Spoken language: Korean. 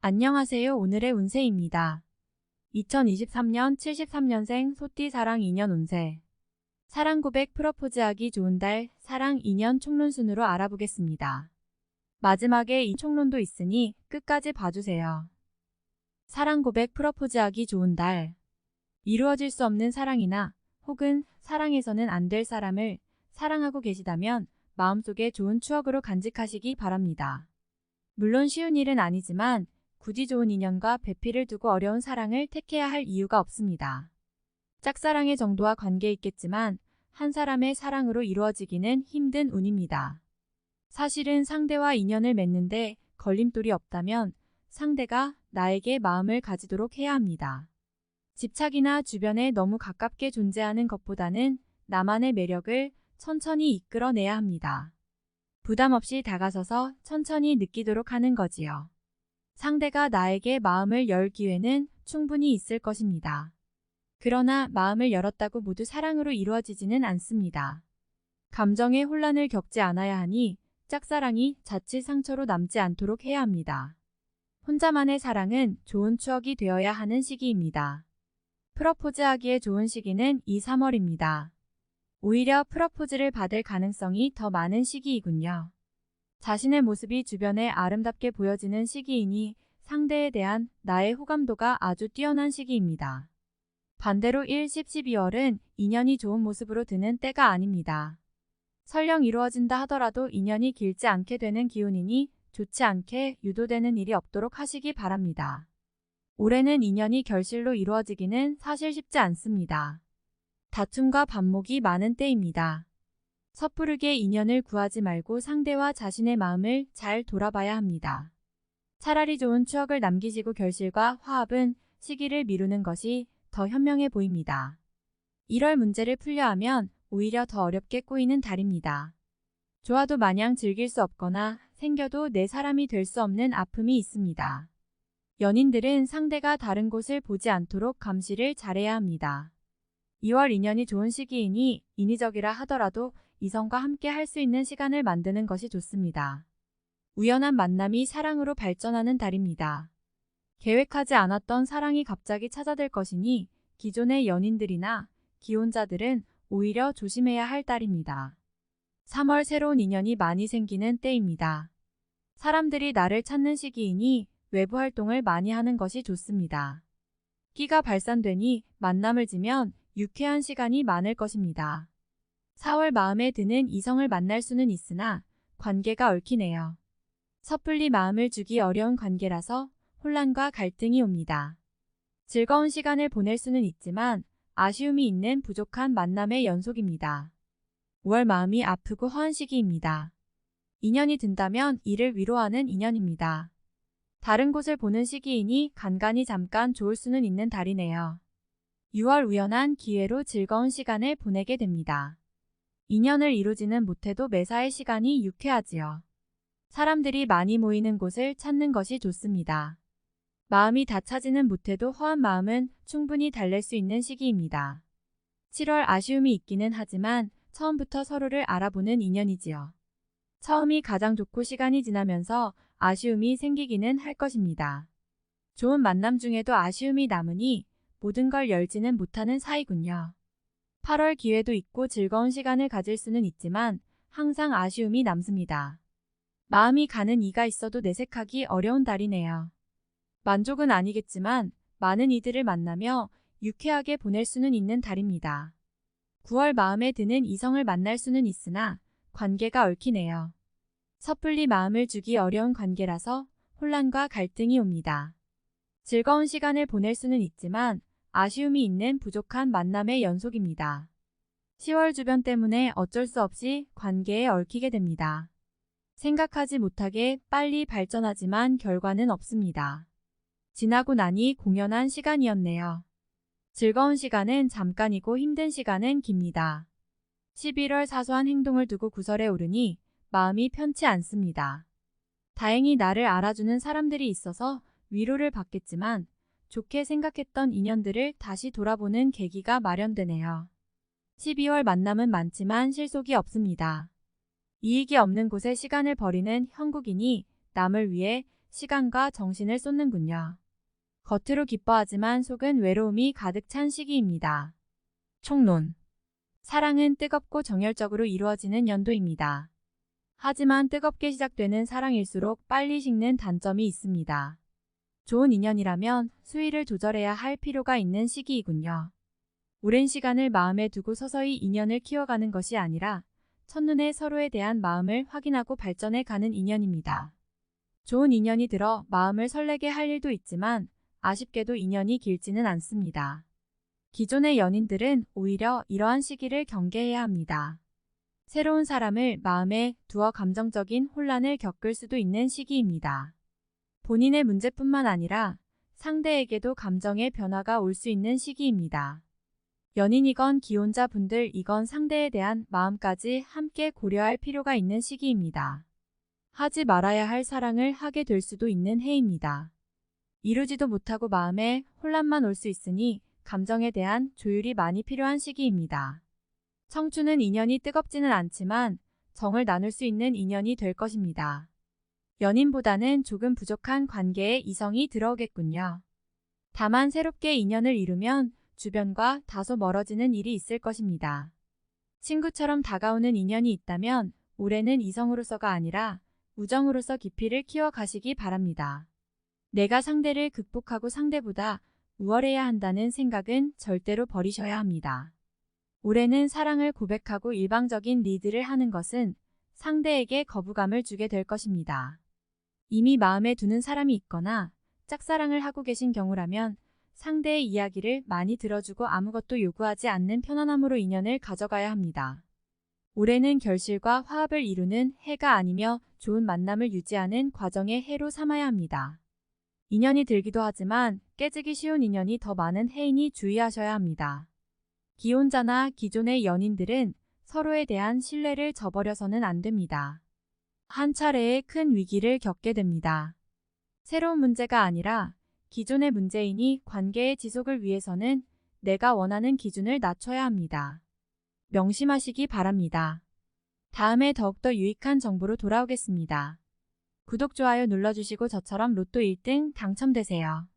안녕하세요. 오늘의 운세입니다. 2023년 73년생 소띠 사랑 2년 운세. 사랑 고백 프러포즈하기 좋은 달, 사랑 2년 총론순으로 알아보겠습니다. 마지막에 이 총론도 있으니 끝까지 봐주세요. 사랑 고백 프러포즈하기 좋은 달. 이루어질 수 없는 사랑이나 혹은 사랑해서는 안 될 사람을 사랑하고 계시다면 마음속에 좋은 추억으로 간직하시기 바랍니다. 물론 쉬운 일은 아니지만 굳이 좋은 인연과 배필을 두고 어려운 사랑을 택해야 할 이유가 없습니다. 짝사랑의 정도와 관계 있겠지만 한 사람의 사랑으로 이루어지기는 힘든 운입니다. 사실은 상대와 인연을 맺는데 걸림돌이 없다면 상대가 나에게 마음을 가지도록 해야 합니다. 집착이나 주변에 너무 가깝게 존재하는 것보다는 나만의 매력을 천천히 이끌어내야 합니다. 부담 없이 다가서서 천천히 느끼도록 하는 거지요. 상대가 나에게 마음을 열 기회는 충분히 있을 것입니다. 그러나 마음을 열었다고 모두 사랑으로 이루어지지는 않습니다. 감정의 혼란을 겪지 않아야 하니 짝사랑이 자칫 상처로 남지 않도록 해야 합니다. 혼자만의 사랑은 좋은 추억이 되어야 하는 시기입니다. 프러포즈하기에 좋은 시기는 2, 3월입니다. 오히려 프러포즈를 받을 가능성이 더 많은 시기이군요. 자신의 모습이 주변에 아름답게 보여지는 시기이니 상대에 대한 나의 호감도가 아주 뛰어난 시기입니다. 반대로 1, 10, 12월은 인연이 좋은 모습으로 드는 때가 아닙니다. 설령 이루어진다 하더라도 인연이 길지 않게 되는 기운이니 좋지 않게 유도되는 일이 없도록 하시기 바랍니다. 올해는 인연이 결실로 이루어지기는 사실 쉽지 않습니다. 다툼과 반목이 많은 때입니다. 섣부르게 인연을 구하지 말고 상대와 자신의 마음을 잘 돌아봐야 합니다. 차라리 좋은 추억을 남기시고 결실과 화합은 시기를 미루는 것이 더 현명해 보입니다. 1월 문제를 풀려 하면 오히려 더 어렵게 꼬이는 달입니다. 좋아도 마냥 즐길 수 없거나 생겨도 내 사람이 될 수 없는 아픔이 있습니다. 연인들은 상대가 다른 곳을 보지 않도록 감시를 잘해야 합니다. 2월 인연이 좋은 시기이니 인위적이라 하더라도 이성과 함께 할 수 있는 시간을 만드는 것이 좋습니다. 우연한 만남이 사랑으로 발전하는 달입니다. 계획하지 않았던 사랑이 갑자기 찾아들 것이니 기존의 연인들이나 기혼자들은 오히려 조심해야 할 달입니다. 3월 새로운 인연이 많이 생기는 때입니다. 사람들이 나를 찾는 시기이니 외부 활동을 많이 하는 것이 좋습니다. 끼가 발산되니 만남을 지면 유쾌한 시간이 많을 것입니다. 4월 마음에 드는 이성을 만날 수는 있으나 관계가 얽히네요. 섣불리 마음을 주기 어려운 관계라서 혼란과 갈등이 옵니다. 즐거운 시간을 보낼 수는 있지만 아쉬움이 있는 부족한 만남의 연속입니다. 5월 마음이 아프고 허한 시기입니다. 인연이 든다면 이를 위로하는 인연입니다. 다른 곳을 보는 시기이니 간간히 잠깐 좋을 수는 있는 달이네요. 6월 우연한 기회로 즐거운 시간을 보내게 됩니다. 인연을 이루지는 못해도 매사의 시간이 유쾌하지요. 사람들이 많이 모이는 곳을 찾는 것이 좋습니다. 마음이 다 차지는 못해도 허한 마음은 충분히 달랠 수 있는 시기입니다. 7월 아쉬움이 있기는 하지만 처음부터 서로를 알아보는 인연이지요. 처음이 가장 좋고 시간이 지나면서 아쉬움이 생기기는 할 것입니다. 좋은 만남 중에도 아쉬움이 남으니 모든 걸 열지는 못하는 사이군요. 8월 기회도 있고 즐거운 시간을 가질 수는 있지만 항상 아쉬움이 남습니다. 마음이 가는 이가 있어도 내색하기 어려운 달이네요. 만족은 아니겠지만 많은 이들을 만나며 유쾌하게 보낼 수는 있는 달입니다. 9월 마음에 드는 이성을 만날 수는 있으나 관계가 얽히네요. 섣불리 마음을 주기 어려운 관계라서 혼란과 갈등이 옵니다. 즐거운 시간을 보낼 수는 있지만 아쉬움이 있는 부족한 만남의 연속입니다. 10월 주변 때문에 어쩔 수 없이 관계에 얽히게 됩니다. 생각하지 못하게 빨리 발전하지만 결과는 없습니다. 지나고 나니 공연한 시간이었네요. 즐거운 시간은 잠깐이고 힘든 시간은 깁니다. 11월 사소한 행동을 두고 구설에 오르니 마음이 편치 않습니다. 다행히 나를 알아주는 사람들이 있어서 위로를 받겠지만 좋게 생각했던 인연들을 다시 돌아보는 계기가 마련되네요. 12월 만남은 많지만 실속이 없습니다. 이익이 없는 곳에 시간을 버리는 형국이니 남을 위해 시간과 정신을 쏟는군요. 겉으로 기뻐하지만 속은 외로움이 가득 찬 시기입니다. 총론. 사랑은 뜨겁고 정열적으로 이루어지는 연도입니다. 하지만 뜨겁게 시작되는 사랑일수록 빨리 식는 단점이 있습니다. 좋은 인연이라면 수위를 조절해야 할 필요가 있는 시기이군요. 오랜 시간을 마음에 두고 서서히 인연을 키워가는 것이 아니라 첫눈에 서로에 대한 마음을 확인하고 발전해 가는 인연입니다. 좋은 인연이 들어 마음을 설레게 할 일도 있지만 아쉽게도 인연이 길지는 않습니다. 기존의 연인들은 오히려 이러한 시기를 경계해야 합니다. 새로운 사람을 마음에 두어 감정적인 혼란을 겪을 수도 있는 시기입니다. 본인의 문제뿐만 아니라 상대에게도 감정의 변화가 올 수 있는 시기입니다. 연인이건 기혼자 분들이건 상대에 대한 마음까지 함께 고려할 필요가 있는 시기입니다. 하지 말아야 할 사랑을 하게 될 수도 있는 해입니다. 이루지도 못하고 마음에 혼란만 올 수 있으니 감정에 대한 조율이 많이 필요한 시기입니다. 청춘은 인연이 뜨겁지는 않지만 정을 나눌 수 있는 인연이 될 것입니다. 연인보다는 조금 부족한 관계에 이성이 들어오겠군요. 다만 새롭게 인연을 이루면 주변과 다소 멀어지는 일이 있을 것입니다. 친구처럼 다가오는 인연이 있다면 올해는 이성으로서가 아니라 우정으로서 깊이를 키워가시기 바랍니다. 내가 상대를 극복하고 상대보다 우월해야 한다는 생각은 절대로 버리셔야 합니다. 올해는 사랑을 고백하고 일방적인 리드를 하는 것은 상대에게 거부감을 주게 될 것입니다. 이미 마음에 두는 사람이 있거나 짝사랑을 하고 계신 경우라면 상대의 이야기를 많이 들어주고 아무것도 요구하지 않는 편안함으로 인연을 가져가야 합니다. 올해는 결실과 화합을 이루는 해가 아니며 좋은 만남을 유지하는 과정의 해로 삼아야 합니다. 인연이 들기도 하지만 깨지기 쉬운 인연이 더 많은 해이니 주의하셔야 합니다. 기혼자나 기존의 연인들은 서로에 대한 신뢰를 저버려서는 안 됩니다. 한 차례의 큰 위기를 겪게 됩니다. 새로운 문제가 아니라 기존의 문제이니 관계의 지속을 위해서는 내가 원하는 기준을 낮춰야 합니다. 명심하시기 바랍니다. 다음에 더욱더 유익한 정보로 돌아오겠습니다. 구독, 좋아요 눌러주시고 저처럼 로또 1등 당첨되세요.